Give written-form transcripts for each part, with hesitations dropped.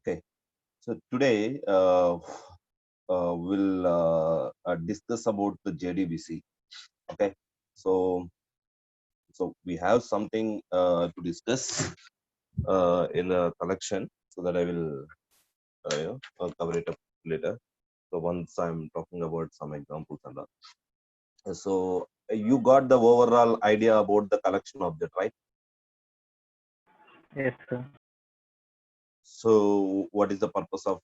Okay, so today we'll discuss about the JDBC. Okay, so we have something to discuss in a collection, so that I will cover it up later. So once I'm talking about some examples and all. So you got the overall idea about the collection object, right? Yes, sir. So what is the purpose of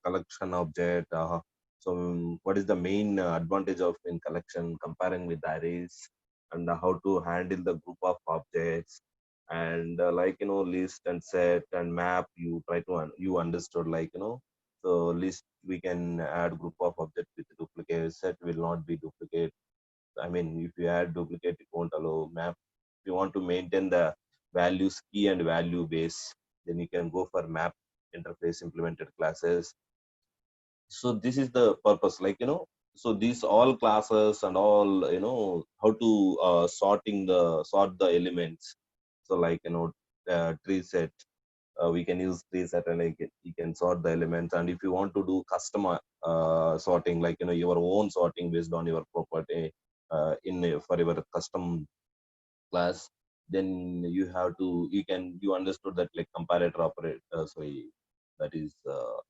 collection object? What is the main advantage of in collection comparing with arrays, and how to handle the group of objects, and list and set and map. You try to you understood, so list we can add group of objects with duplicate. Set will not be duplicate. I mean, if you add duplicate, it won't allow map. If you want to maintain the values key and value base, then you can go for map interface implemented classes. So this is the purpose, so these all classes and all, how to sort the elements. So tree set, we can use tree set, and you can sort the elements. And if you want to do custom sorting, your own sorting based on your property for your custom class, then you understood that, like, comparator operate, sorry, that is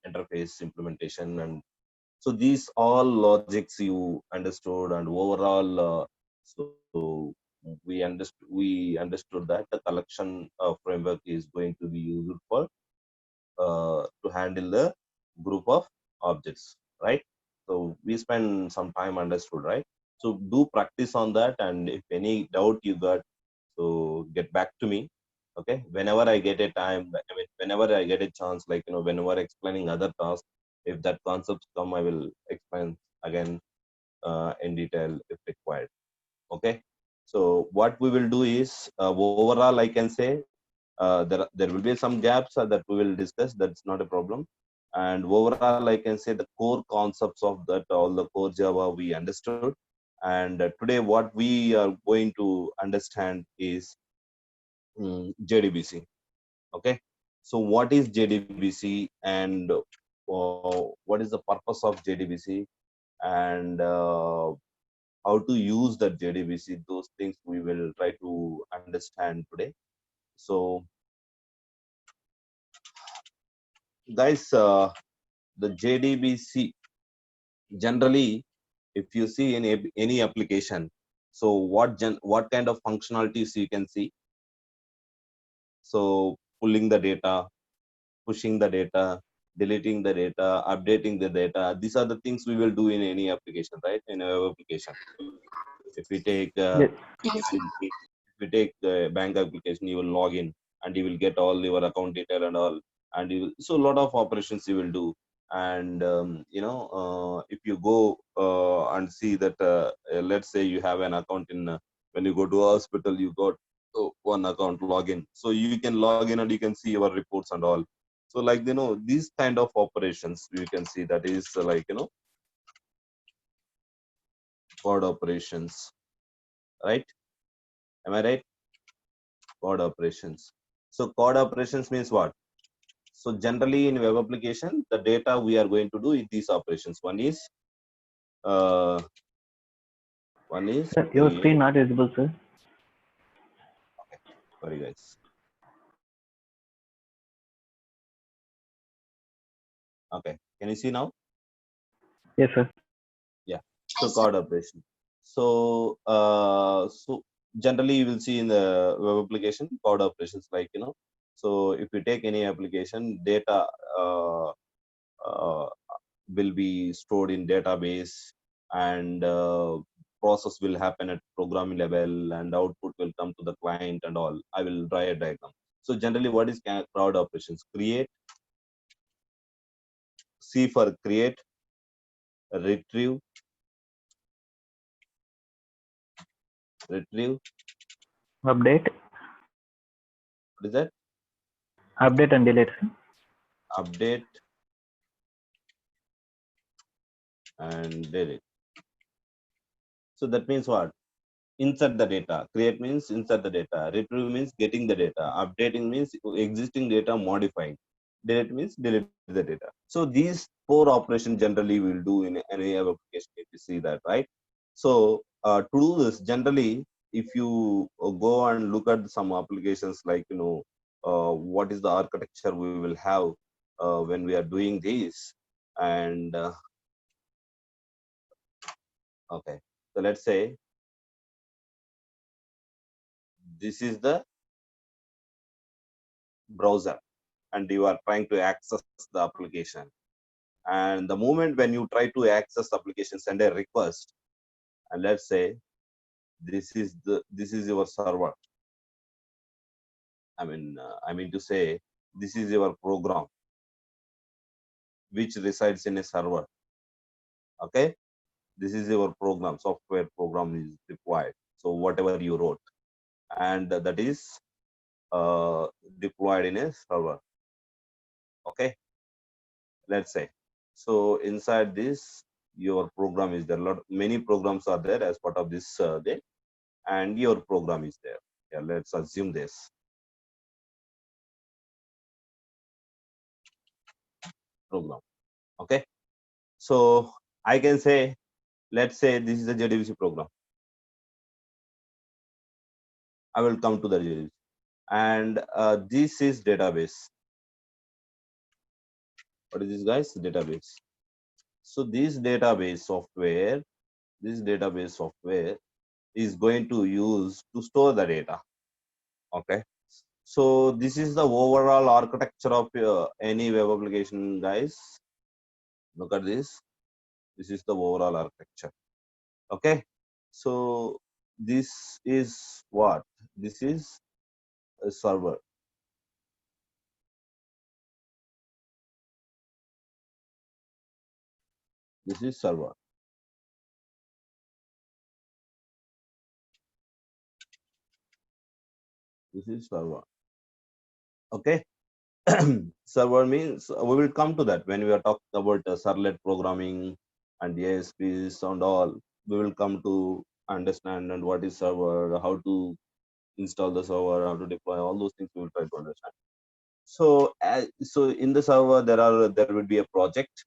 interface implementation. And so these all logics you understood, and overall, so we understood that the collection framework is going to be used for to handle the group of objects, right? So we spend some time understood, right? So do practice on that, and if any doubt you got, so get back to me. Okay, whenever I get a time, I mean, whenever I get a chance, whenever explaining other tasks, if that concepts come, I will explain again in detail if required. Okay, so what we will do is, overall I can say, there will be some gaps that we will discuss. That's not a problem. And overall, I can say the core concepts of that, all the core Java we understood. And today, what we are going to understand is JDBC. Okay, so what is JDBC, and what is the purpose of JDBC, and how to use that JDBC? Those things we will try to understand today. So, guys, the JDBC, generally, if you see in any application, so what kind of functionalities you can see? So pulling the data, pushing the data, deleting the data, updating the data. These are the things we will do in any application, right? In a web application. If we take Yes. if we take the bank application, you will log in and you will get all your account detail and all, and so a lot of operations you will do. And if you go and see that, let's say you have an account in, when you go to a hospital, you got one account login, so you can log in and you can see your reports and all. So, these kind of operations you can see, that is code operations, right? Am I right? Code operations. So code operations means what? So generally in web application, the data we are going to do is these operations. Uh, one is Sir, your create. screen not visible, sir. Sorry, guys. Okay, can you see now? Yes, sir. Yeah. So code operation. So generally you will see in the web application code operations, So if you take any application, data uh, uh, will be stored in database, and process will happen at programming level, and output will come to the client and all. I will draw a diagram. So generally, what is cloud operations? Create, C for create, retrieve, retrieve. Update, What is that? update and delete, sir. Update and delete. So that means what? Insert the data. Create means insert the data. Retrieve means getting the data. Updating means existing data modifying. Delete means delete the data. So these four operations generally we'll do in any application if you see that, right? So to do this, generally, if you go and look at some applications like, what is the architecture we will have when we are doing this. And okay, so let's say this is the browser and you are trying to access the application. And the moment when you try to access the application, send a request, and let's say this is your server. I mean to say, this is your program which resides in a server. Okay, this is your program, software program is deployed. So whatever you wrote, and that is deployed in a server. Okay, let's say. So inside this, your program is there. Many programs are there as part of this day, and your program is there. Yeah, let's assume this program. Okay, so I can say, let's say this is a JDBC program. I will come to the JDBC, and this is database. What is this, guys? Database. So this database software is going to use to store the data. Okay, so this is the overall architecture of any web application, guys. Look at this. This is the overall architecture. Okay, so this is what? This is a server. This is server. This is server. Okay. Server means we will come to that when we are talking about servlet programming and ASPs and all. We will come to understand and what is server, how to install the server, how to deploy all those things. We will try to understand. So, so in the server there will be a project.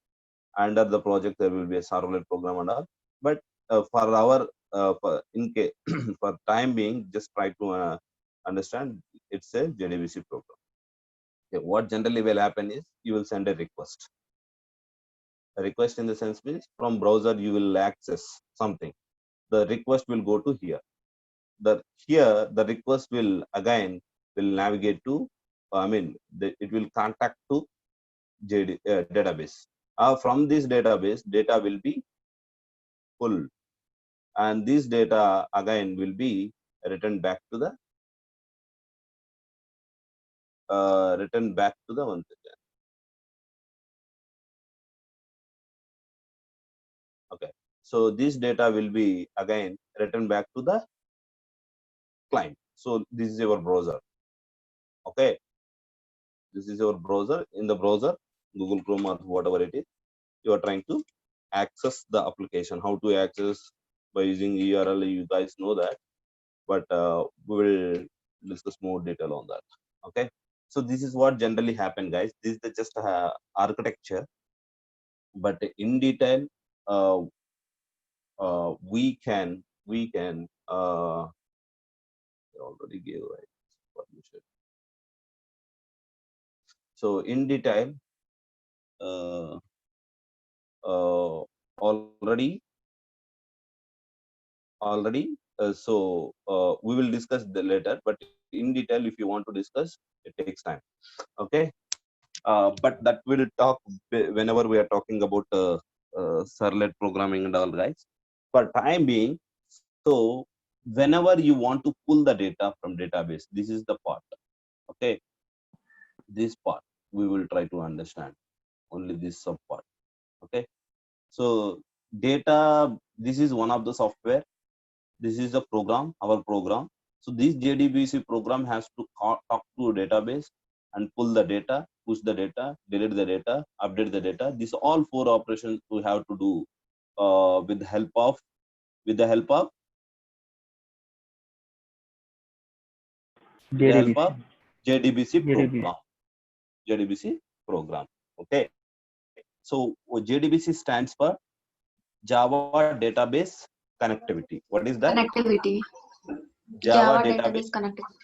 Under the project there will be a servlet program and all. But for our in case for time being, just try to understand it's a JDBC program. Okay, what generally will happen is you will send a request. A request in the sense means from browser you will access something. The request will go to here. The request will again will navigate to, it will contact to database. From this database, data will be pulled, and this data again will be returned back to the one second. Okay, so this data will be again returned back to the client. So this is your browser. Okay, this is your browser. In the browser, Google Chrome or whatever it is, you are trying to access the application. How to access by using URL, you guys know that, but we will discuss more detail on that. Okay, so this is what generally happen, guys. This is just architecture, but in detail, uh, we can already gave right permission. So in detail, uh, already we will discuss the later, but in detail if you want to discuss, it takes time. Okay, but that will talk whenever we are talking about servlet programming and all, guys. For time being, so whenever you want to pull the data from database, this is the part. Okay, this part we will try to understand, only this sub part. Okay, so data, this is one of the software. This is the program, our program. So this JDBC program has to talk to a database and pull the data, push the data, delete the data, update the data. These all four operations we have to do with the help of with the help of with the help JDBC. of JDBC JDBC. program. JDBC program. Okay. So JDBC stands for Java Database Connectivity. What is that? Connectivity. Java Java Database database connectivity.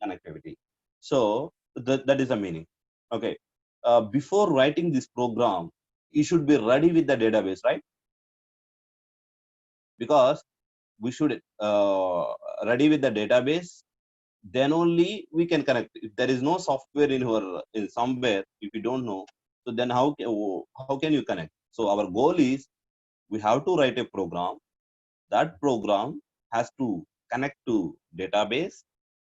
Connectivity. So that is the meaning. Okay. Before writing this program, you should be ready with the database, right? Because we should ready with the database, then only we can connect. If there is no software in somewhere, if you don't know, so then how can you connect? So our goal is we have to write a program. That program has to connect to database,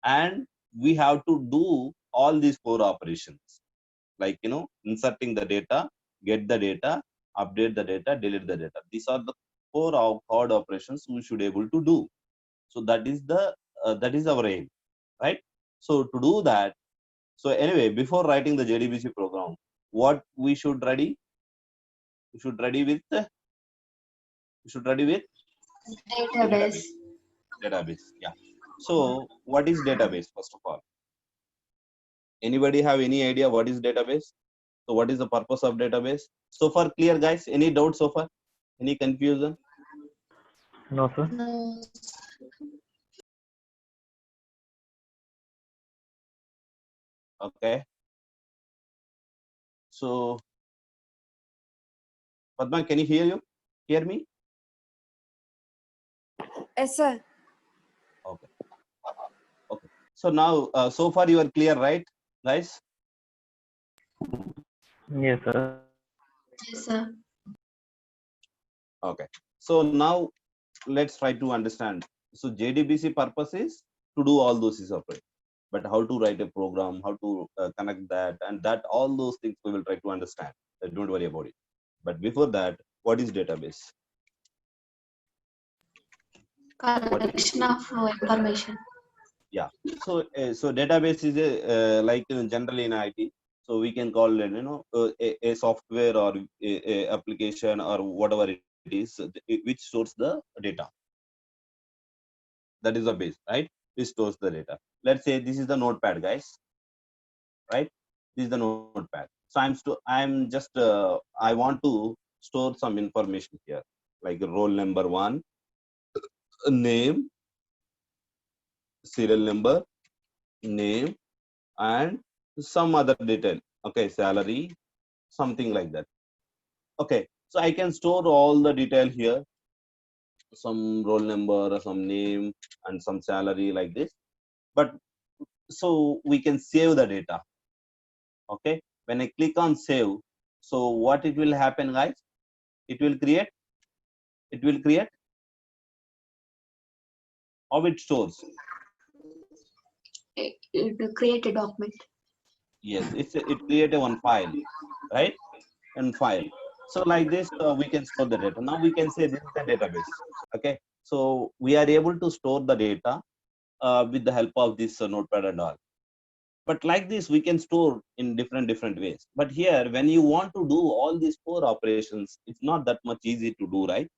and we have to do all these four operations, like inserting the data, get the data, update the data, delete the data. These are the four hard operations we should able to do. So that is our aim, right? So to do that, so anyway, before writing the JDBC program, what we should ready? We should ready with Database. database. Yeah. So what is database first of all? Anybody have any idea what is database? So what is the purpose of database? So far clear, guys? Any doubts so far? Any confusion? No, sir. No. Okay. So Padma, can you hear me? Yes, sir. Okay. Okay. So now, so far you are clear, right, guys? Yes, sir. Yes, sir. Okay. So now let's try to understand. So JDBC purpose is to do all those is operations, but how to write a program, how to connect that, and that all those things we will try to understand. Don't worry about it. But before that, what is database? Collection of information. Yeah. So database is a like generally in IT. So we can call it a software or a application or whatever it is which stores the data. That is the base, right? Which stores the data. Let's say this is the notepad, guys, right? This is the notepad. So I'm just I want to store some information here, like roll number 1, name, serial number, name, and some other detail. Okay, salary, something like that. Okay, so I can store all the detail here, some roll number, some name, and some salary like this. But so we can save the data. Okay, when I click on save, so what it will happen, guys? It will create how it stores. It will create a document. Yes, it create a one file, right? And file. So like this, we can store the data. Now we can say this is the database. Okay, so we are able to store the data with the help of this notepad and all. But like this, we can store in different ways. But here, when you want to do all these four operations, it's not that much easy to do, right?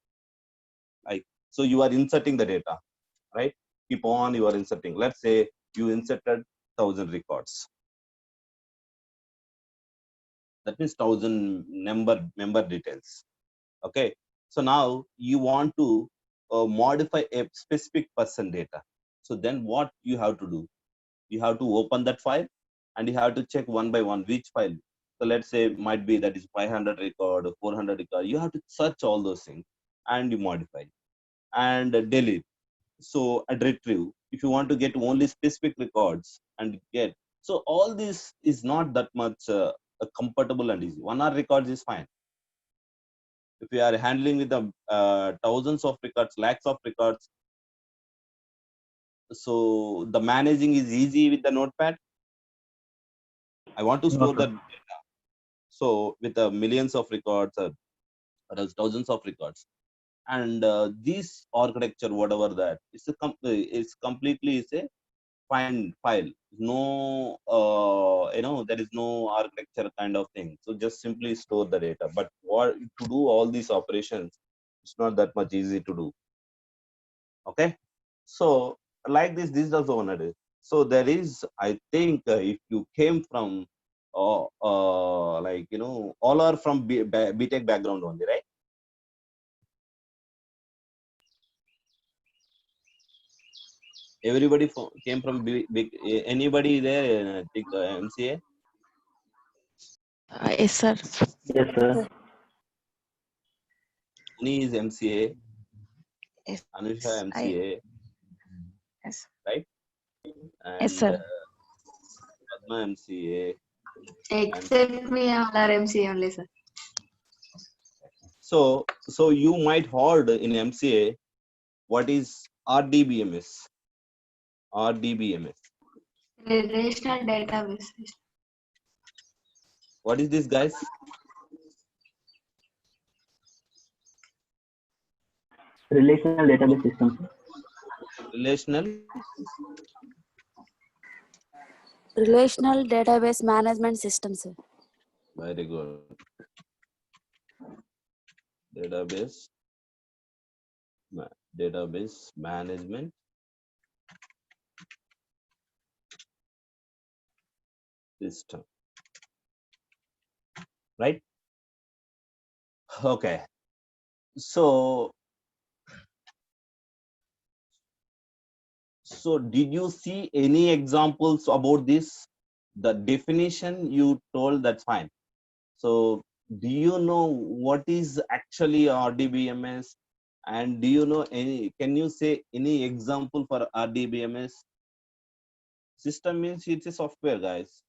Like, so you are inserting the data, right? Keep on, you are inserting. Let's say you inserted 1,000 records. That means 1,000 member details. Okay. So now you want to modify a specific person data. So then what you have to do? You have to open that file and you have to check one by one which file. So let's say might be that is 500 record, 400 record. You have to search all those things and you modify and delete. So and retrieve. If you want to get only specific records and get, so all this is not that much comfortable and easy. 1 hour records is fine. If we are handling with the thousands of records, lakhs of records, so the managing is easy with the notepad. I want to No, store sir. the data. So with the millions of records or else thousands of records, and this architecture, whatever that, it's completely is a file. No, there is no architecture kind of thing. So just simply store the data. But what to do all these operations, it's not that much easy to do. Okay, so like this is also one it is. So there is, I think, if you came from like all are from BTech background only, right? Everybody came from anybody there? Think MCA. Yes, sir. Yes, sir. Muni is MCA. Yes. Anusha I, MCA, yes. right? Yes, And sir. Padma MCA. Except me, all are MC only, sir. So you might heard in MCA what is RDBMS. RDBMS. Relational database. What is this, guys? Relational database system. Relational. Relational database management system, sir. Very good. Database. Database management system. Right? Okay. So did you see any examples about this? The definition you told, that's fine. So do you know what is actually RDBMS? And do you know can you say any example for RDBMS? System means it's a software, guys.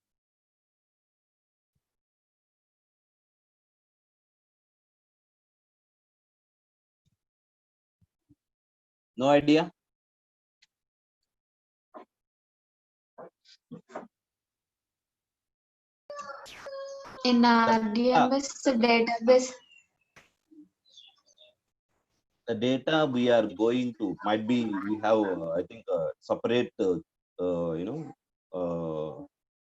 No idea? In DMS database, The data we are going to might be we have I think separate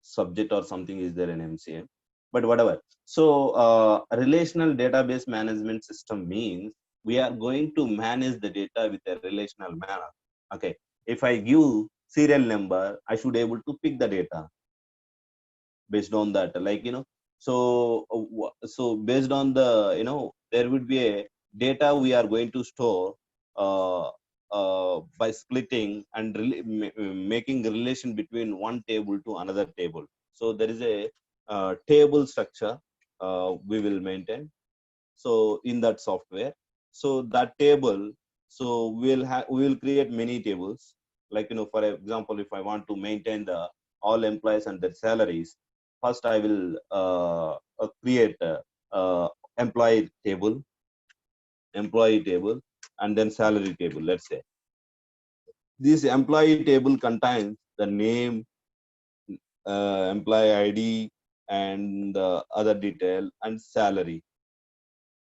subject or something is there in MCM, but whatever. So relational database management system means we are going to manage the data with a relational manner. Okay, if I give serial number, I should able to pick the data based on that, like so based on the there would be a data we are going to store uh, by splitting and making a relation between one table to another table. So there is a table structure we will maintain, so in that software. So that table, so we will create many tables, like for example, if I want to maintain the all employees and their salaries, first I will create uh, employee table, and then salary table. Let's say this employee table contains the name, employee ID, and other detail, and salary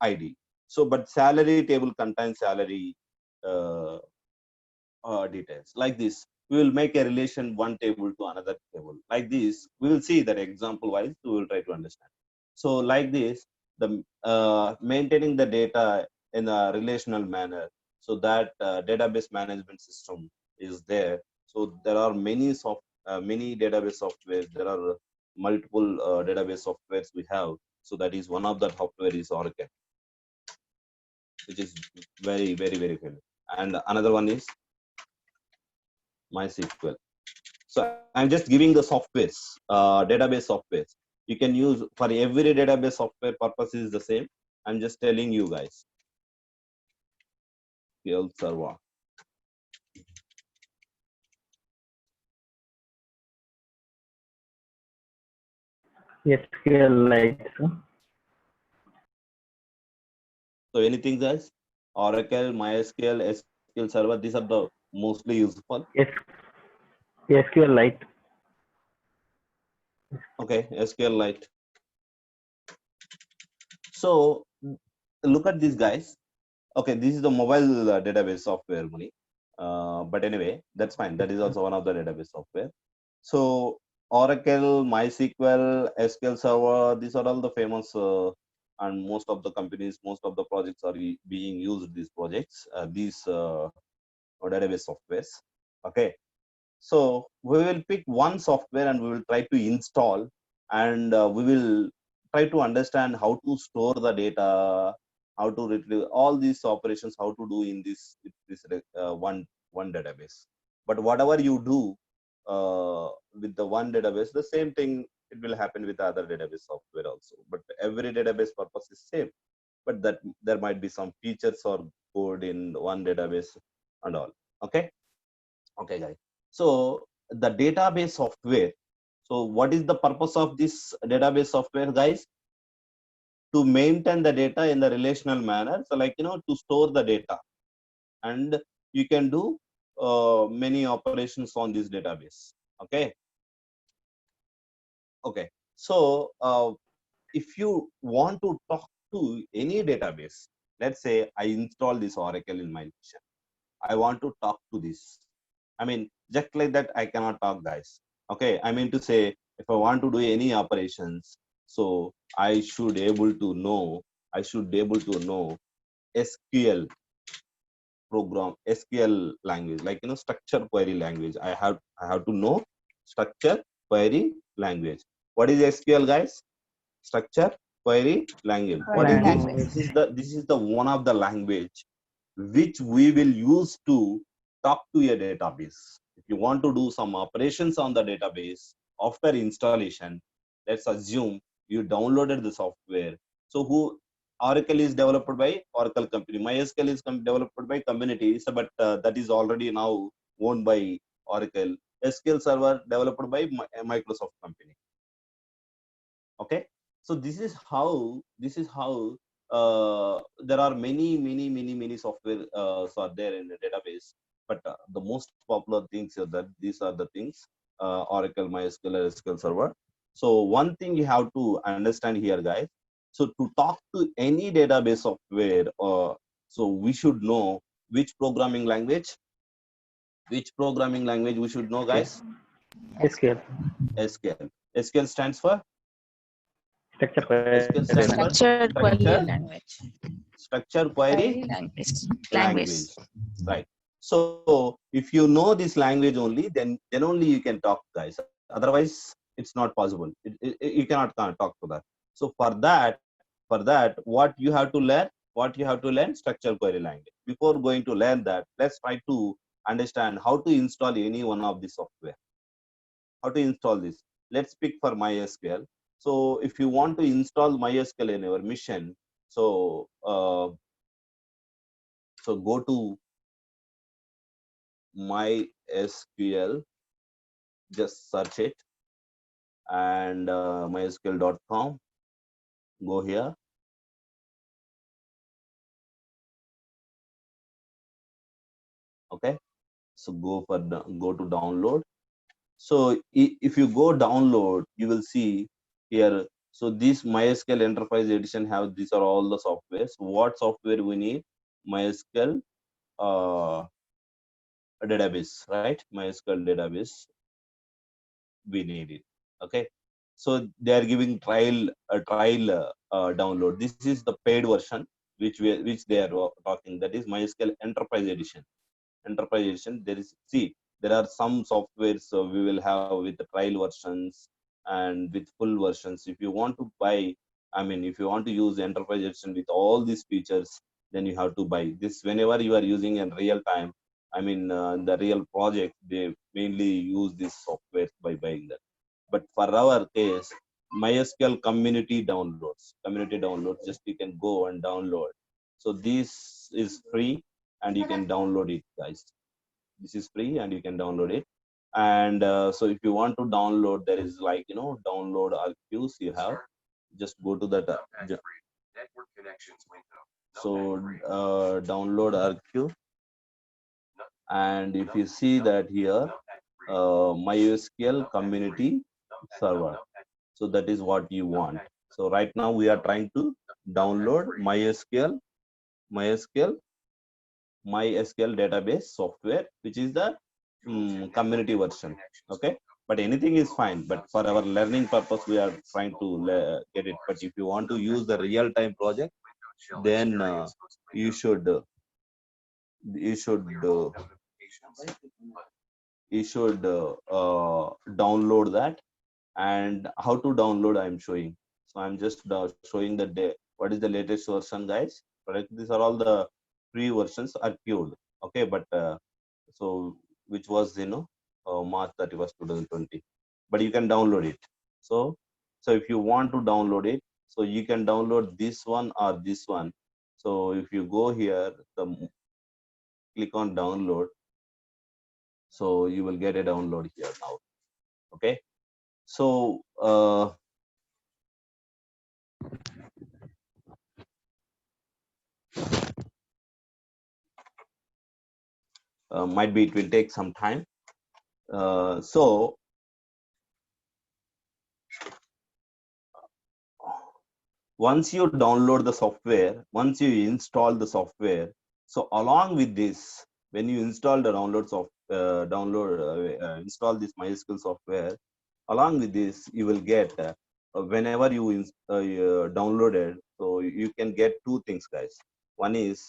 ID. So but salary table contains salary uh, details. Like this, we will make a relation one table to another table. Like this, we will see that example wise, we will try to understand. So like this, the maintaining the data in a relational manner, so that database management system is there. So there are many database softwares. There are multiple database softwares we have. So that is one of the software is Oracle, which is very very very famous. And another one is MySQL. So I'm just giving the softwares, database softwares. You can use for every database software purpose is the same. I'm just telling you guys. SQL Server. SQLite, sir. So anything guys? Oracle, MySQL, SQL Server, these are the mostly useful. Yes. SQLite. Okay, SQLite. So look at these guys. Okay, this is the mobile database software, Muni. But anyway, that's fine. That is also one of the database software. So Oracle, MySQL, SQL Server, these are all the famous and most of the companies, most of the projects are being used. These projects, these database softwares. Okay, so we will pick one software and we will try to install and we will try to understand how to store the data, how to retrieve all these operations, how to do in this one database. But whatever you do with the one database, the same thing it will happen with the other database software also. But every database purpose is same. But that there might be some features or code in one database and all. Okay, okay, guys. So the database software. So what is the purpose of this database software, guys? To maintain the data in the relational manner. So like, to store the data, and you can do many operations on this database. Okay. Okay. So if you want to talk to any database, let's say I install this Oracle in my machine. I want to talk to this. I mean, just like that, I cannot talk, guys. Okay. I mean to say, if I want to do any operations, so I should able to know SQL program, SQL language, like structure query language. I have to know structure query language. What is SQL, guys? Structure query language. What is this? Language. This is the one of the language which we will use to talk to a database. If you want to do some operations on the database after installation, let's assume you downloaded the software. So who Oracle is developed by Oracle company. MySQL is developed by community, so, but that is already now owned by Oracle. SQL Server developed by Microsoft company. Okay, so this is how there are many software are there in the database, but the most popular things are that these are the things, Oracle, MySQL, SQL Server. So one thing you have to understand here, guys. So to talk to any database software, so we should know which programming language. Which programming language we should know, guys? SQL. SQL. SQL stands for Structure query SQL stands for language. Structured query structure language. structure query Language. language, right? So if you know this language only, then only you can talk, guys. Otherwise it's not possible. You cannot talk to that. So for that what you have to learn structure query language. Before going to learn that, let's try to understand how to install any one of the software. How to install this? Let's pick for MySQL. So if you want to install MySQL in your machine, so go to MySQL, just search it, and mysql.com. Go here. Okay, so go to download. So if you go download, you will see here. So this MySQL Enterprise Edition have, these are all the softwares. What software we need? MySQL database, right? MySQL database, we need it. Okay, so they are giving trial download. This is the paid version which they are talking. That is MySQL Enterprise Edition. There are some softwares we will have with the trial versions and with full versions. If you want to buy, if you want to use Enterprise Edition with all these features, then you have to buy this. Whenever you are using in real time, the real project, they mainly use this software by buying that. But for our case, MySQL community downloads, just you can go and download. So this is free and you can download it, guys. This is free and you can download it. And so if you want to download, there is download archives you have. Just go to that. So download archive. And if you see that here, MySQL community server. So that is what you want. So right now we are trying to download MySQL database software, which is the community version. Okay, but anything is fine. But for our learning purpose, we are trying to get it. But if you want to use the real-time project, then you should download that and how to download I'm showing. So I'm just showing what is the latest version, guys. Correct. These are all the free versions are cured. Okay, but so which was March 31st 2020, but you can download it. So if you want to download it, so you can download this one or this one. So if you go here, click on download, so you will get a download here now. Okay, so might be it will take some time. So once you download the software, once you install the software, so along with this, when you install the install this MySQL software, along with this, you will get whenever you download it, so you can get two things, guys. One is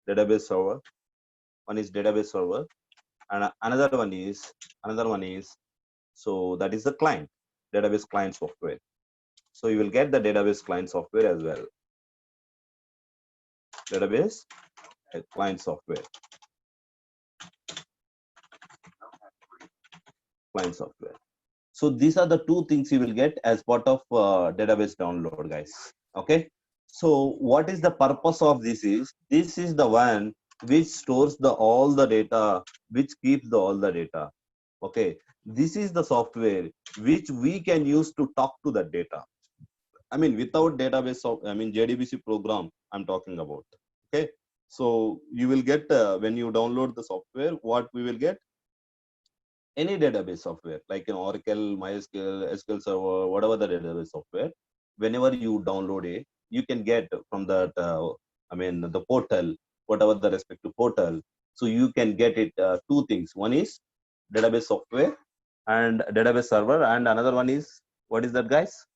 database server. One is database server, and another one is so that is the client, database client software. So you will get the database client software as well. Database client software. Client software. So these are the two things you will get as part of database download, guys. Okay. So what is the purpose of this is the one which stores all the data, which keeps all the data. Okay. This is the software which we can use to talk to the data. I mean, without database JDBC program I'm talking about. Okay. So you will get when you download the software, what we will get, any database software like Oracle, MySQL, SQL Server, whatever the database software. Whenever you download it, you can get from that. The portal, whatever the respective portal. So you can get it two things. One is database software and database server, and another one is, what is that, guys?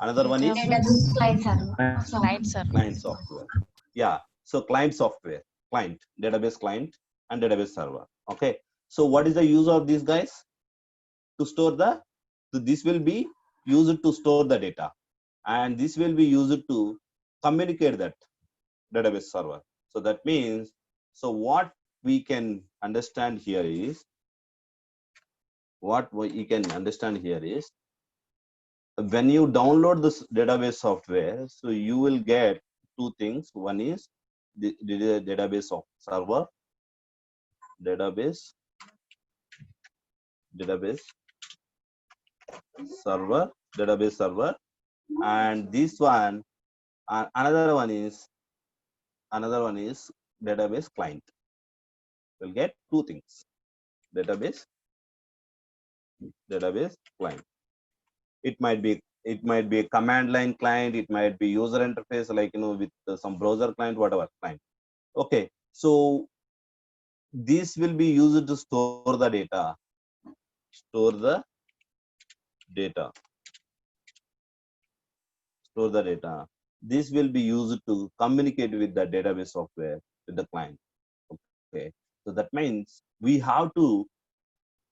Another one is Database client server. Client server. client software. Yeah. So client software, client, database client, and database server. Okay. So what is the use of these, guys? To store so this will be used to store the data, and this will be used to communicate that database server. So that means, so what we can understand here is, when you download this database software, so you will get two things. One is the database of server, database server, and this one, another one is database client. We'll get two things: database client. It might be a command line client, it might be user interface, like with some browser client, whatever client. Okay, so this will be used to store the data. This will be used to communicate with the database software, with the client. Okay, so that means we have to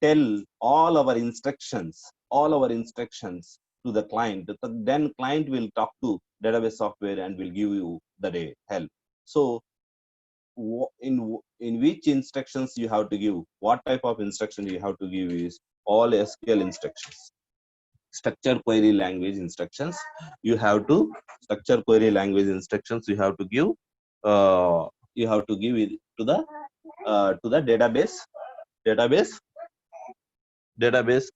tell all our instructions to the client. Then client will talk to database software and will give you the help. So in which instructions you have to give, what type of instruction you have to give is all SQL instructions, structure query language instructions. You have to structure query language instructions. You have to give it to the database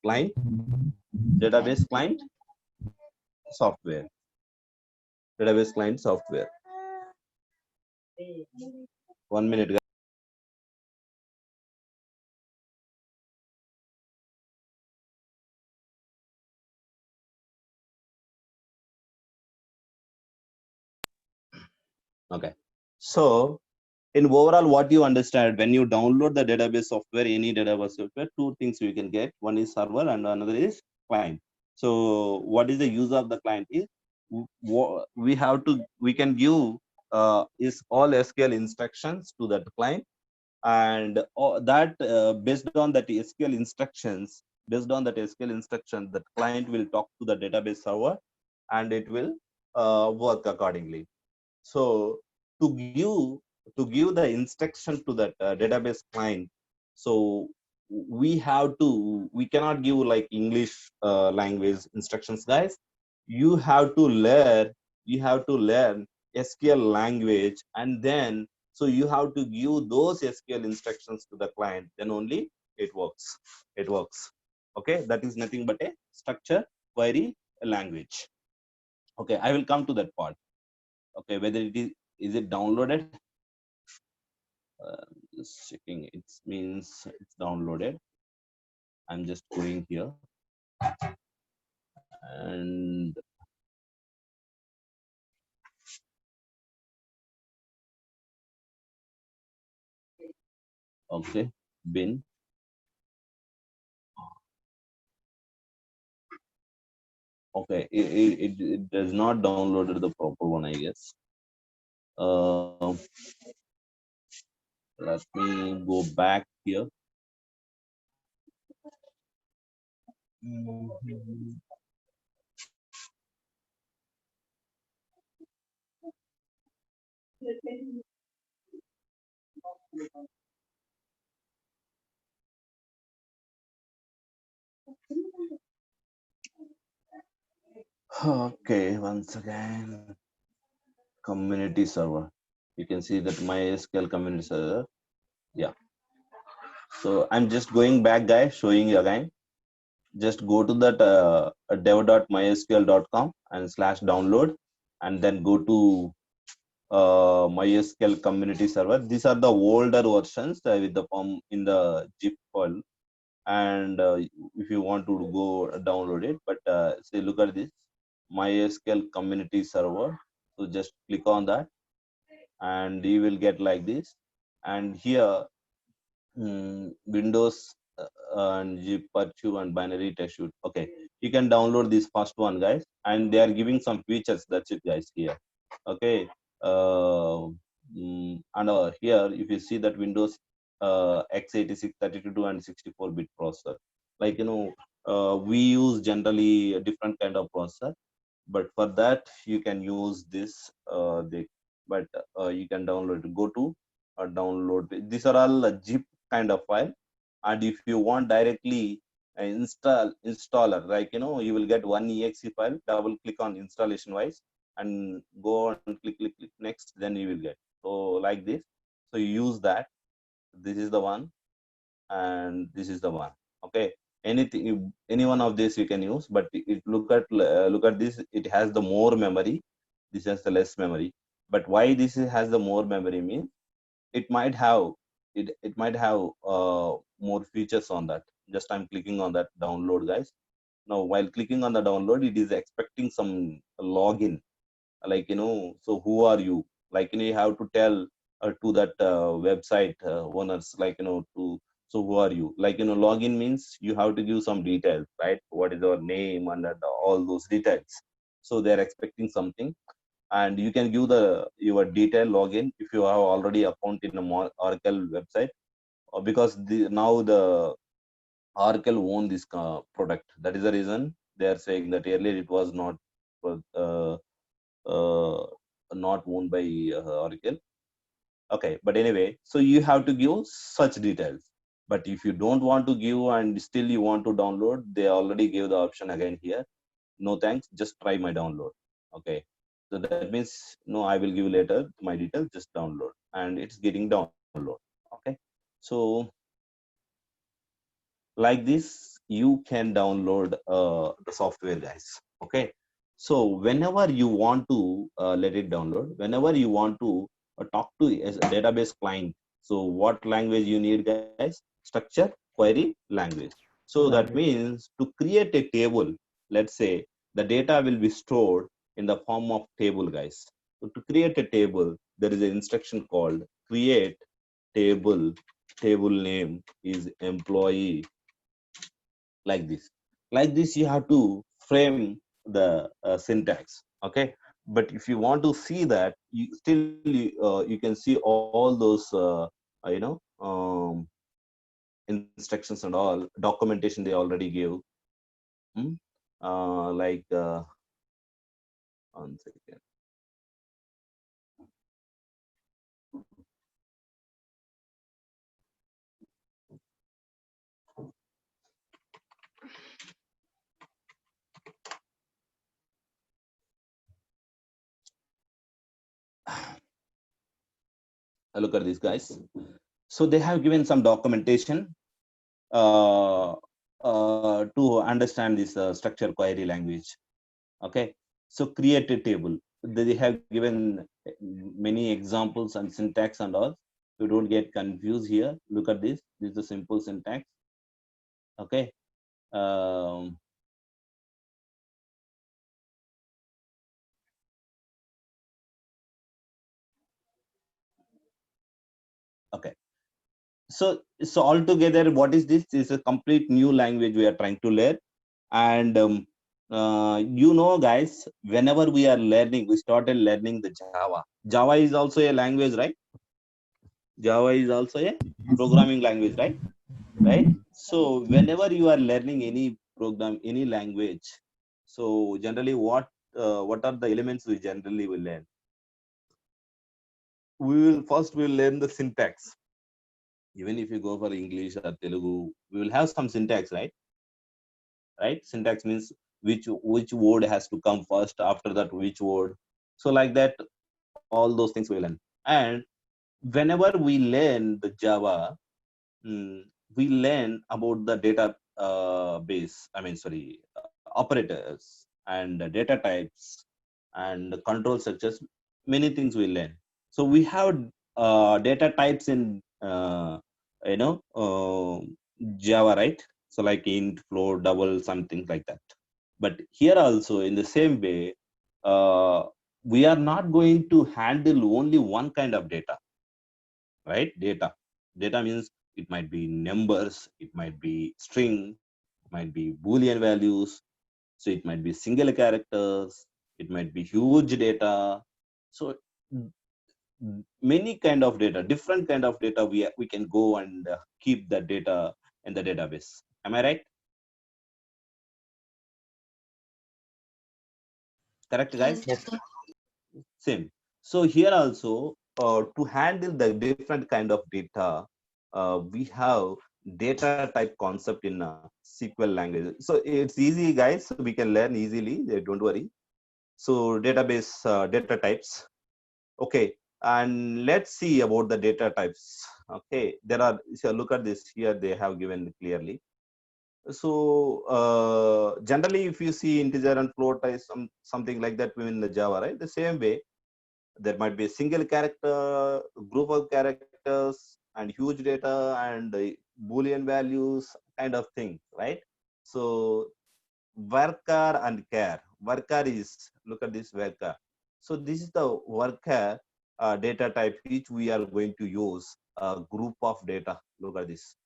client, software, database client software. 1 minute, guys. Okay, so in overall, what you understand, when you download the database software, any database software, two things you can get. One is server and another is client. So what is the use of the client is, we can give is all SQL instructions to that client, and that based on that SQL instructions, Based on that SQL instruction, the client will talk to the database server and it will work accordingly. So to give the instruction to that database client, so we cannot give like English language instructions, guys. You have to learn SQL language, and then so you have to give those SQL instructions to the client, then only it works. Okay, that is nothing but a structure query language. Okay, I will come to that part. Okay, whether is it downloaded? Just checking. It means it's downloaded. I'm just going here, and okay, bin. Okay, it does not downloaded the proper one, I guess. Uh, Let me go back here. Mhm. Okay, once again, community server. You can see that MySQL community server. Yeah. So I'm just going back, guys, showing you again. Just go to that dev.mysql.com and /download, and then go to MySQL community server. These are the older versions with the form in the zip file, and if you want to go download it, but say look at this MySQL community server. So just click on that, and you will get like this. And here Windows and Gparchu and binary test shoot. Okay, you can download this first one, guys, and they are giving some features. That's it, guys. Here, okay, and here if you see that Windows x86, 32, and 64-bit processor, like we use generally a different kind of processor, but for that you can use this. But you can download it. Go to download. These are all zip kind of file, and if you want directly installer, like you will get one exe file. Double click on installation wise and go and click next, then you will get. So like this, so you use that. This is the one, and this is the one. Okay, any one of this you can use, but look at this. It has the more memory. This has the less memory. But why this has the more memory means it might have it might have more features on that. Just I'm clicking on that download, guys. Now while clicking on the download, it is expecting some login, like so who are you, like you have to tell to that website owners, like to, so who are you, like login means you have to give some details, right? What is your name and all those details. So they're expecting something, and you can give the your detail login if you have already account in a Oracle website, or because now the Oracle own this product. That is the reason they are saying that earlier it was uh, uh, not owned by Oracle. Okay, but anyway, so you have to give such details. But if you don't want to give and still you want to download, they already gave the option again here. No thanks, just try my download. Okay, so that means no, I will give later my details, just download, and it's getting download. Okay, so like this you can download the software, guys. Okay, so whenever you want to let it download, whenever you want to talk to a database client, so what language you need, guys? Structure query language. So that Language. means to create a table, let's say the data will be stored in the form of table, guys. So to create a table, there is an instruction called create table. Table name is employee, like this you have to frame the syntax. Okay, but if you want to see that, you can see all those you know um, instructions and all documentation they already give. Hmm? Like 1 second. Look at these guys. So they have given some documentation to understand this structure query language. Okay, so create a table. They have given many examples and syntax and all. You don't get confused here. Look at this. This is a simple syntax. Okay. Um, okay. So altogether, what is this? This is a complete new language we are trying to learn. And guys, whenever we are learning, we started learning the Java. Java is also a language, right? Java is also a programming language, right? Right. So whenever you are learning any program, any language, so generally what are the elements we generally will learn? We will first learn the syntax. Even if you go for English or Telugu, we will have some syntax, right? Right. Syntax means which word has to come first, after that which word. So like that, all those things we learn. And whenever we learn the Java, we learn about the data base. I mean, sorry, operators and data types and control structures. Many things we learn. So we have data types in Java, right? So like int, float, double, something like that. But here also, in the same way, we are not going to handle only one kind of data, right? Data means it might be numbers, it might be string, it might be Boolean values, so it might be single characters, it might be huge data. So many kind of data, different kind of data we can go and keep that data in the database. Am I right? Correct, guys? Yes, sir. Same. So here also, to handle the different kind of data, we have data type concept in SQL language. So it's easy, guys. So we can learn easily. Don't worry. So database data types. Okay, and let's see about the data types. Okay, there are. So look at this here. They have given clearly. So generally, if you see integer and float is something like that in the Java, right? The same way, there might be a single character, group of characters, and huge data and Boolean values kind of thing, right? So varchar and char. Varchar is, look at this varchar. So this is the varchar data type which we are going to use a group of data. Look at this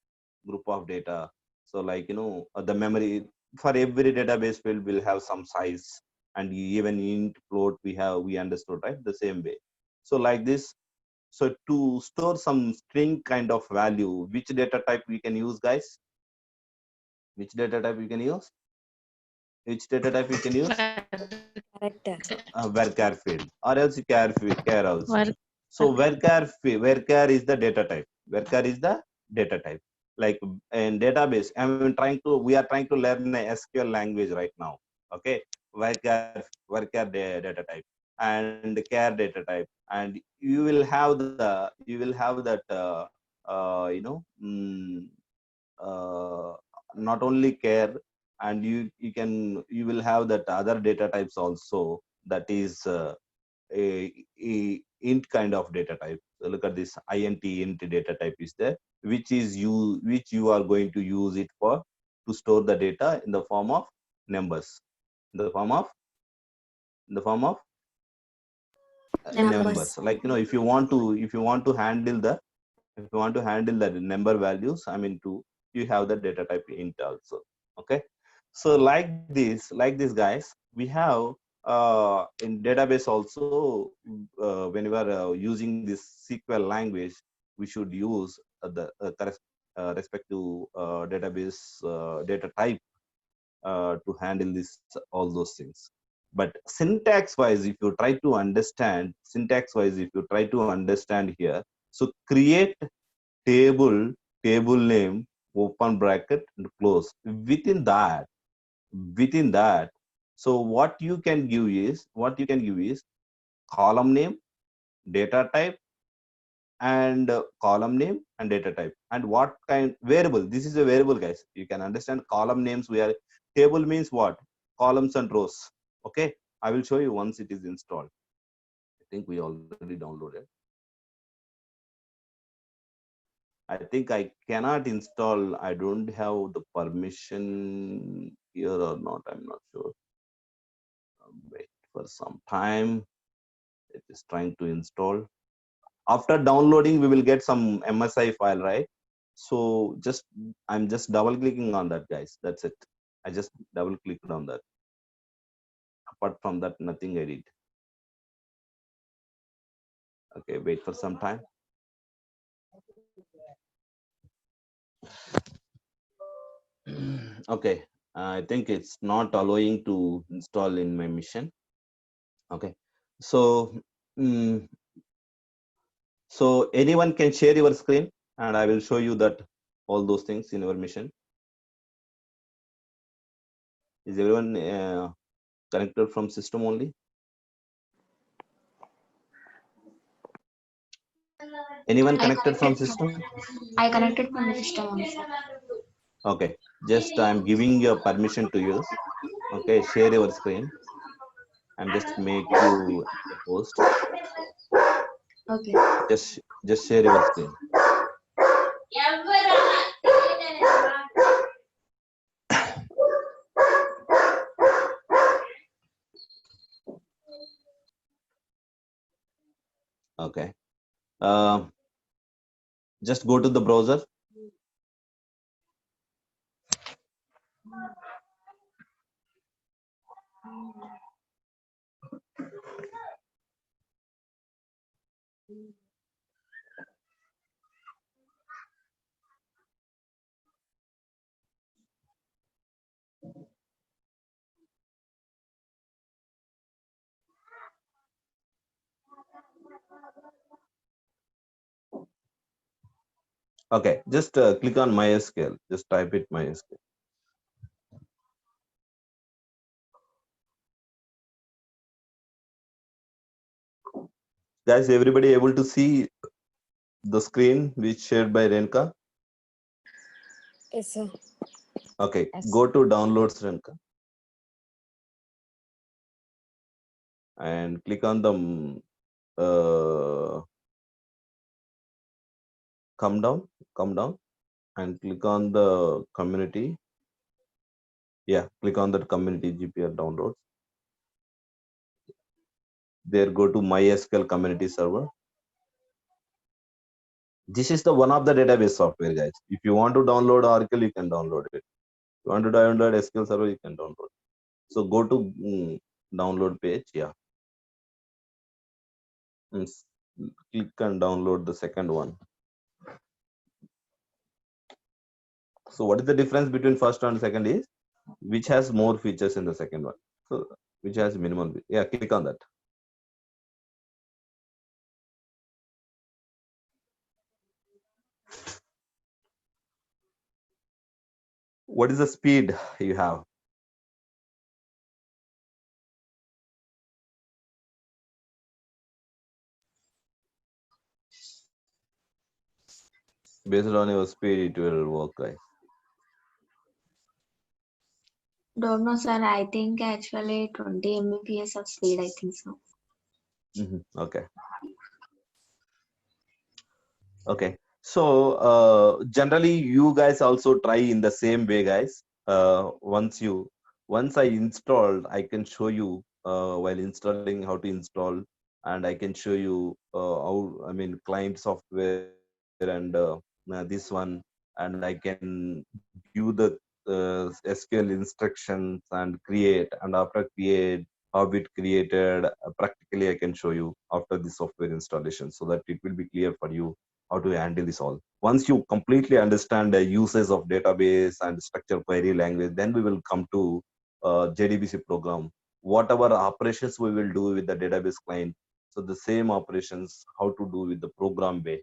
group of data. So like, the memory for every database will have some size, and even int float we understood, right? The same way. So like this, so to store some string kind of value, which data type we can use, guys? Which data type we can use? Which data type we can use? Character. Varchar field, or else char also. Work. So varchar is the data type. Varchar is the data type. Like in database, we are trying to learn a SQL language right now. Okay, varchar data type and char data type, and you will have that not only char, and you will have that other data types also, that is a int kind of data type. So look at this int data type is there, which you are going to use it for to store the data in the form of numbers, in the form of numbers. Like, if you want to handle the number values, I mean, you have the data type int also. Okay, so like this guys, we have in database also, when we are using this SQL language, we should use the respective database data type to handle this, all those things. But syntax wise, if you try to understand, here, so create table, table name, open bracket and close. Within that, so what you can give is column name, data type, and column name and data type, and what kind variable. This is a variable, guys. You can understand column names. We are table means what? Columns and rows. Okay, I will show you once it is installed. I think we already downloaded. I think I cannot install. I don't have the permission here or not. I'm not sure. Wait for some time. It is trying to install. After downloading, we will get some MSI file, right? So I'm just double clicking on that, guys. That's it. I just double clicked on that. Apart from that, nothing I did. Okay, wait for some time. Okay, I think it's not allowing to install in my mission. Okay, so so anyone can share your screen, and I will show you that all those things in your mission. Is everyone connected from system only? Anyone connected from system? I connected from the system also. Okay, just I'm giving your permission to you. Okay, share your screen. I'm just make you a host. Okay. Just share your screen. Okay. Just go to the browser. Okay, just click on MySQL. Just type it MySQL. Guys, everybody able to see the screen which shared by Renka? Yes, sir. Okay, Yes. go to downloads, Renka, and click on the come down, and click on the community. Yeah, click on that community GPR downloads. There, go to MySQL community server. This is the one of the database software, guys. If you want to download Oracle, you can download it. If you want to download SQL Server, you can download. So go to download page. Yeah. Click and download the second one. So what is the difference between first and second is which has more features in the second one. So which has minimal. Yeah, click on that. What is the speed you have? Based on your speed, it will work, guys. Don't know, sir. I think actually 20 Mbps of speed. I think so. Okay. Okay. So generally, you guys also try in the same way, guys. Once I installed, I can show you while installing how to install, and I can show you how, I mean, client software and this one, and I can give the SQL instructions and create, and after create, how it created. Practically, I can show you after the software installation, so that it will be clear for you how to handle this all. Once you completely understand the uses of database and structure query language, then we will come to JDBC program. Whatever operations we will do with the database client, so the same operations, how to do with the program way.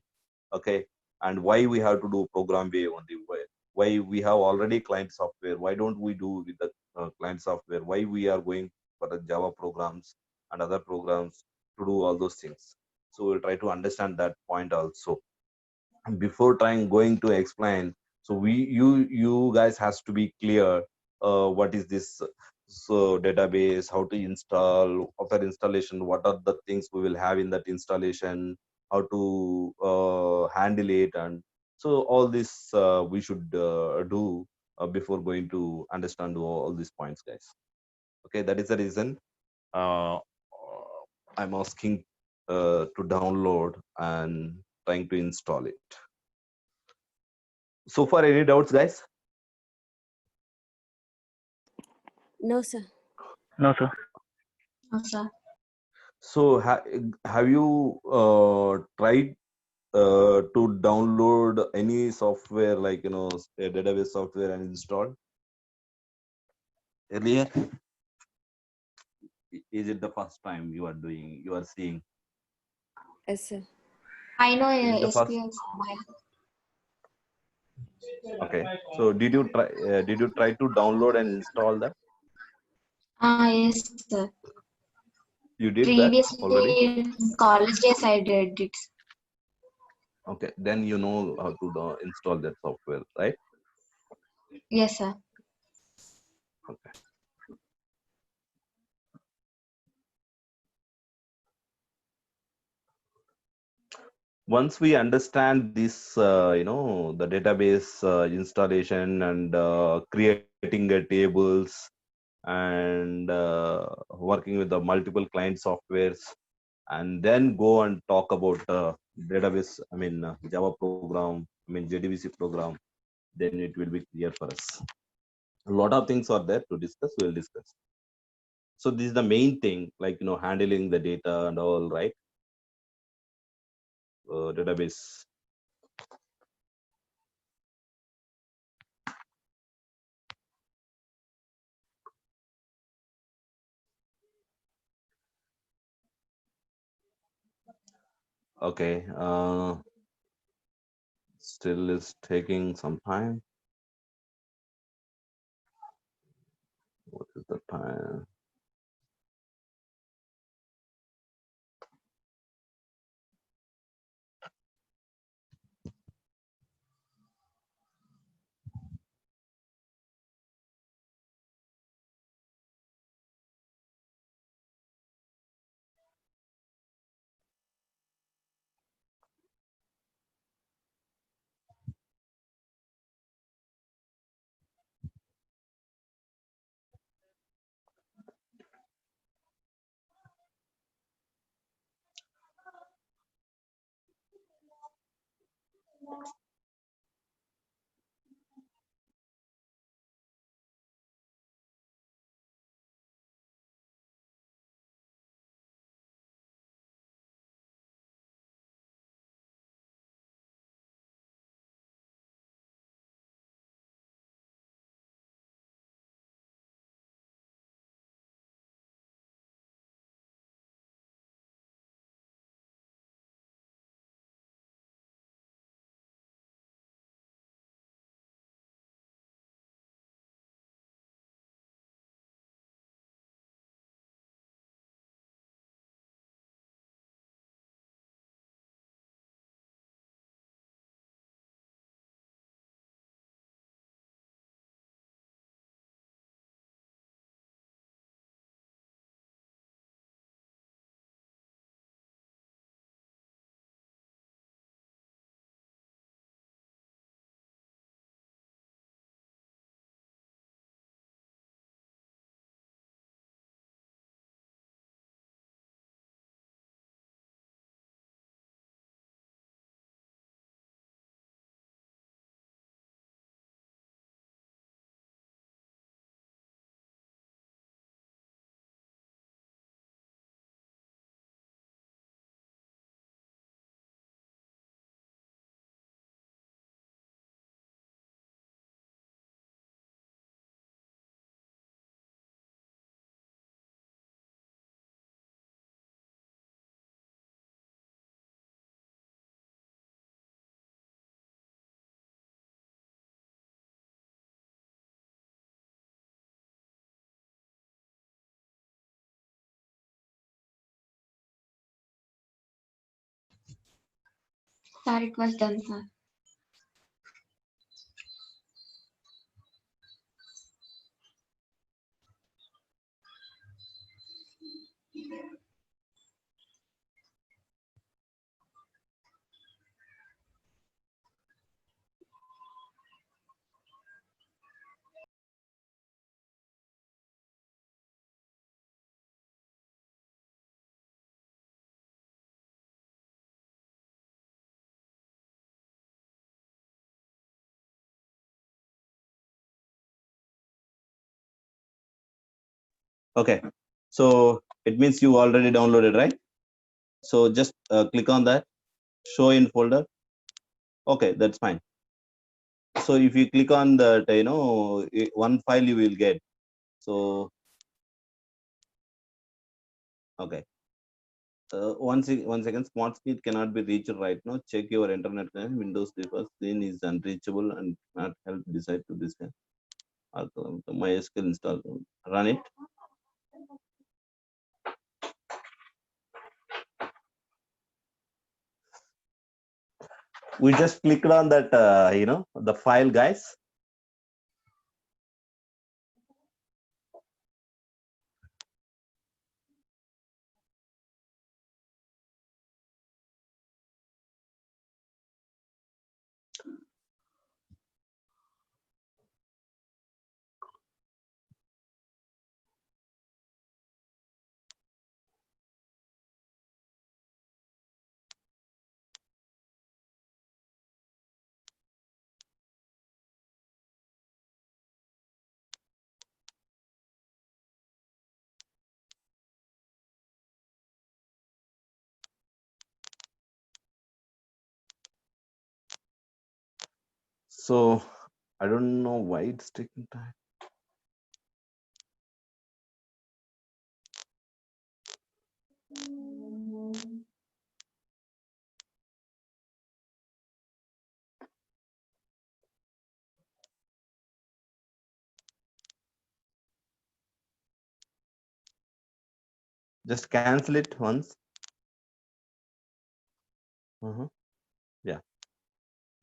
Okay, and why we have to do program way only? Why we have already client software? Why don't we do with the client software? Why we are going for the Java programs and other programs to do all those things? So we'll try to understand that point also. And before trying going to explain, so you guys has to be clear what is this so database, how to install, after installation what are the things we will have in that installation, how to handle it, and so all this we should do before going to understand all these points, guys. Okay, that is the reason uh, I'm asking to download and trying to install it. So far, any doubts, guys? No, sir. No, sir. No, sir. So have you tried to download any software like a database software and install earlier? Is it the first time you are seeing? Yes, sir. I know Is it the first? SQL. Okay. So did you try to download and install that? Yes, sir. You did that already? Previously, in college days, I did it. Okay. Then you know how to install that software, right? Yes, sir. Okay. Once we understand this, the database installation and creating the tables and working with the multiple client softwares, and then go and talk about database, Java program, JDBC program, then it will be clear for us. A lot of things are there to discuss. We'll discuss. So this is the main thing, like handling the data and all, right? Database. Okay. Still is taking some time. What is the time? Sir, it was done, sir. Okay, so it means you already downloaded, right? So just click on that, show in folder. Okay, that's fine. So if you click on that, one file you will get. So, okay. One second, smart speed cannot be reached right now. Check your internet connection. Windows default screen is unreachable and not help decide to this. MySQL install. Run it. We just clicked on that, the file, guys. So I don't know why it's taking time. Just cancel it once. Yeah.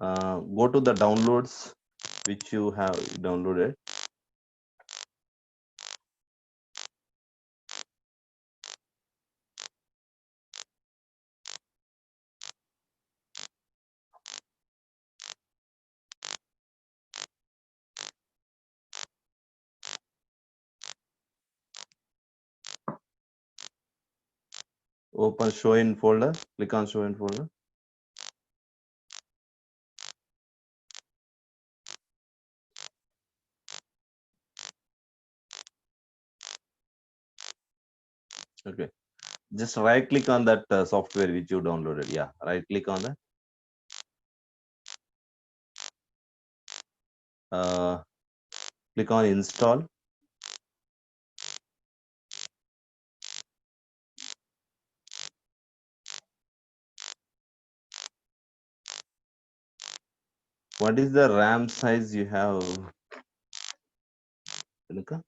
Go to the downloads which you have downloaded. Open show in folder. Click on show in folder. Okay. Just right click on that software which you downloaded. Yeah. Right click on that. Click on install. What is the RAM size you have? Renuka?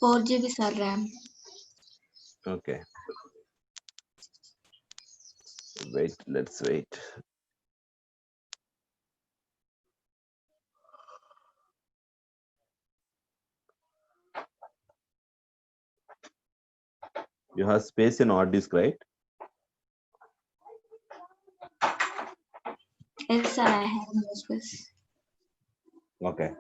4 GB, sir, RAM. Okay. Wait, let's wait. You have space in hard disk, right? Yes, sir, I have no space. Okay.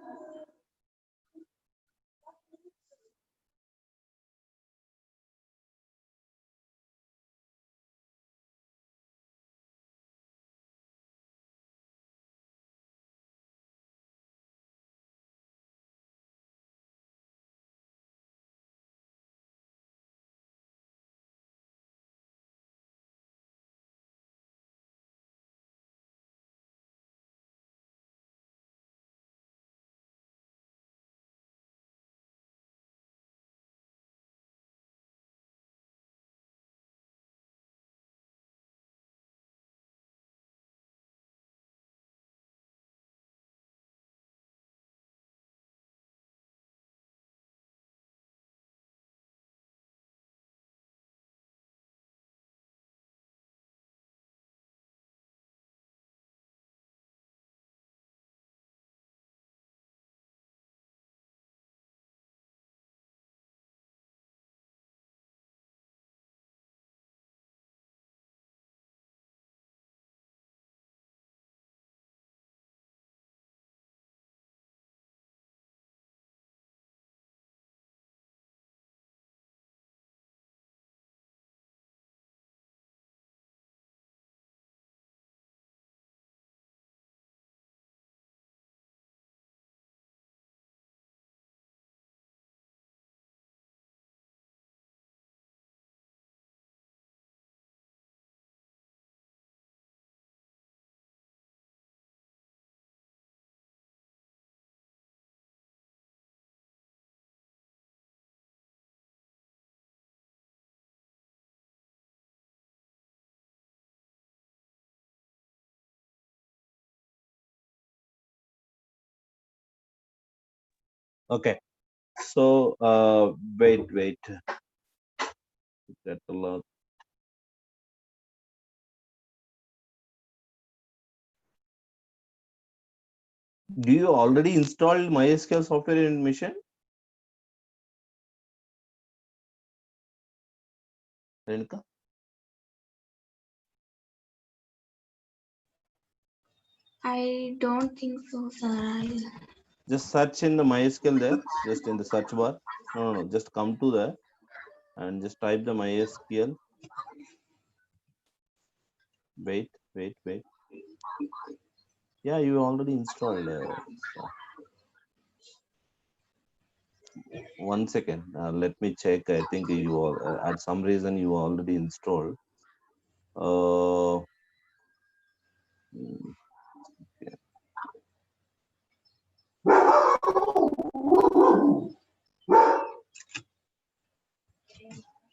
Okay. So wait. That a lot. Do you already installed MySQL software in Mission? Renuka? I don't think so, sir. Just search in the MySQL there, just in the search bar. No. Just come to there and just type the MySQL. Wait. Yeah, you already installed. So 1 second. Let me check. I think you all, at some reason you already installed. Uh, mm,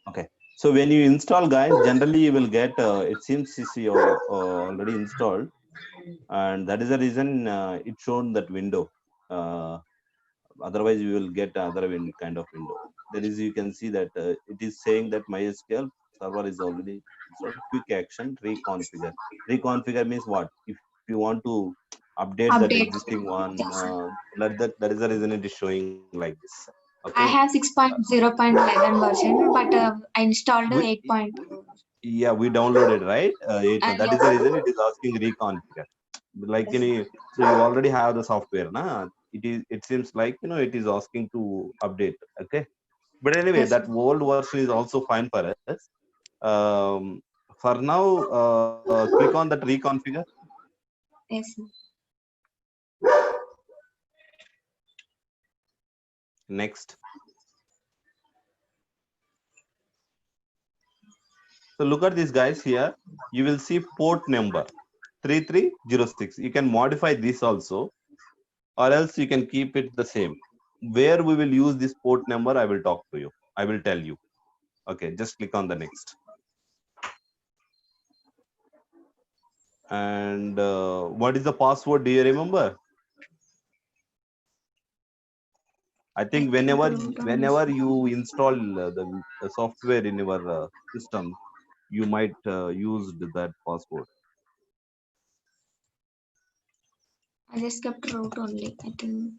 okay. So when you install, guys, generally you will get. It seems you already installed, and that is the reason it shown that window. Uh, Otherwise you will get other kind of window. There is, you can see that it is saying that MySQL server is already installed. Quick action reconfigure means what? If you want to update that Update. existing one, Yes, sir. that is the reason it is showing like this. I Okay. have 6.0.11 version, but I installed we, 8.2. yeah, we downloaded, right? That is Yes, the sir. reason it is asking reconfigure. Like Yes, sir. so you already have the software, na? It seems like it is asking to update. Okay. But anyway, Yes, sir. that old version is also fine for us. For now, click on that reconfigure. Yes, sir. Next. So look at these guys here. You will see port number 3306. You can modify this also, or else you can keep it the same. Where we will use this port number, I will talk to you. I will tell you. Okay, just click on the next. And what is the password? Do you remember? I I think think whenever you install the software in your system, you might use that password. I just kept root only. I think.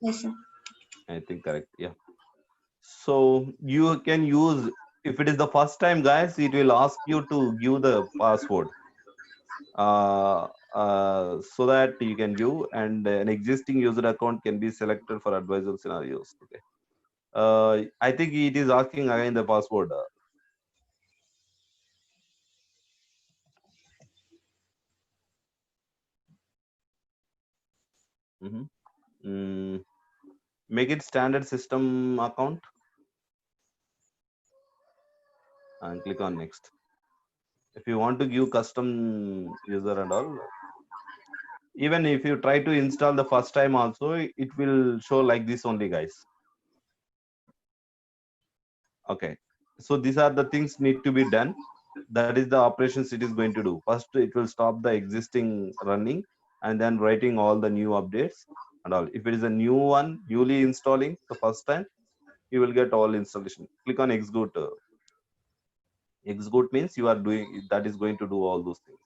Yes, sir. I think correct. Yeah. So you can use, if it is the first time, guys, it will ask you to give the password so that you can give, and an existing user account can be selected for advisor scenarios. Okay. I think it is asking again the password. Mhm. Mm, Make it standard system account and click on next. If you want to give custom user and all, even if you try to install the first time also, it will show like this only, guys. Okay. So these are the things need to be done. That is the operations it is going to do. First, it will stop the existing running and then writing all the new updates and all. If it is a new one, newly installing the first time, you will get all installation. Click on execute. Execute means you are doing, that is going to do all those things.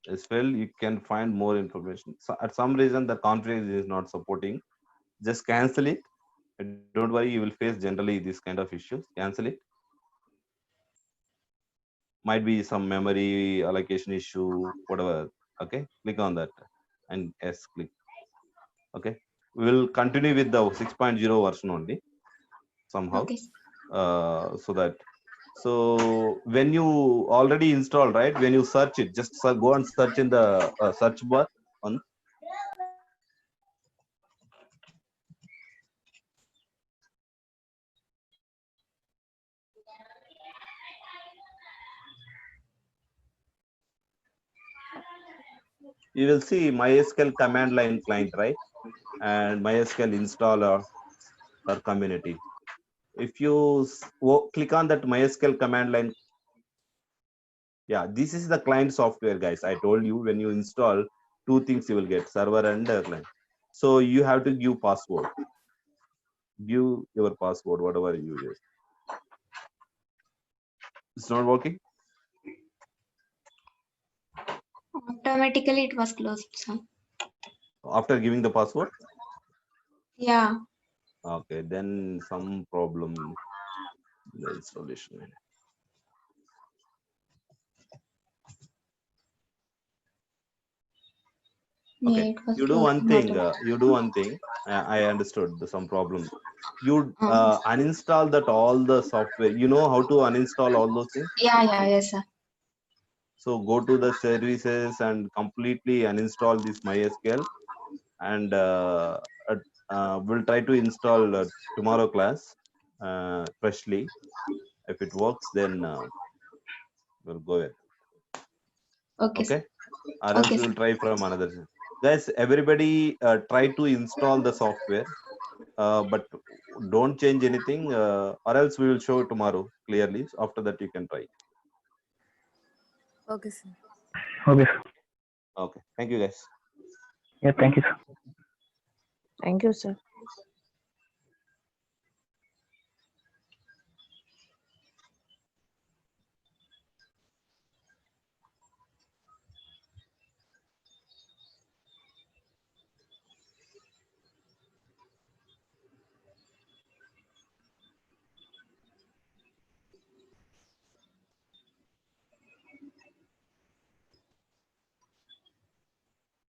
As well, you can find more information. So at some reason, the config is not supporting. Just cancel it. Don't worry, you will face generally this kind of issues. Cancel it. Might be some memory allocation issue, whatever. Okay, click on that and yes, click. Okay, we will continue with the 6.0 version only somehow. Okay. So that, so when you already install, right, when you search it, just go and search in the search bar on. you will see MySQL command line client, right? And MySQL installer or community. If you click on that MySQL command line, yeah, this is the client software, guys. I told you when you install, two things you will get, server and client. So you have to give password. Give your password, whatever you use. It's not working. Automatically it was closed, sir. After giving the password, Yeah. okay, then some problem in the installation. Yeah, Okay, it was you do closed one thing. automatically. You do one thing. I understood some problem. You Uh, uninstall that all the software. You know how to uninstall all those things. yeah, yes, sir. So go to the services and completely uninstall this MySQL, and we'll try to install tomorrow class freshly. If it works, then we'll go ahead. Okay, Okay, sir. or else Okay, we'll sir. try from another. Guys, everybody try to install the software, but don't change anything, or else we will show tomorrow clearly. After that, you can try. Okay, sir. Okay, sir. Okay, thank you, guys. Yeah, thank you, sir. Thank you, sir.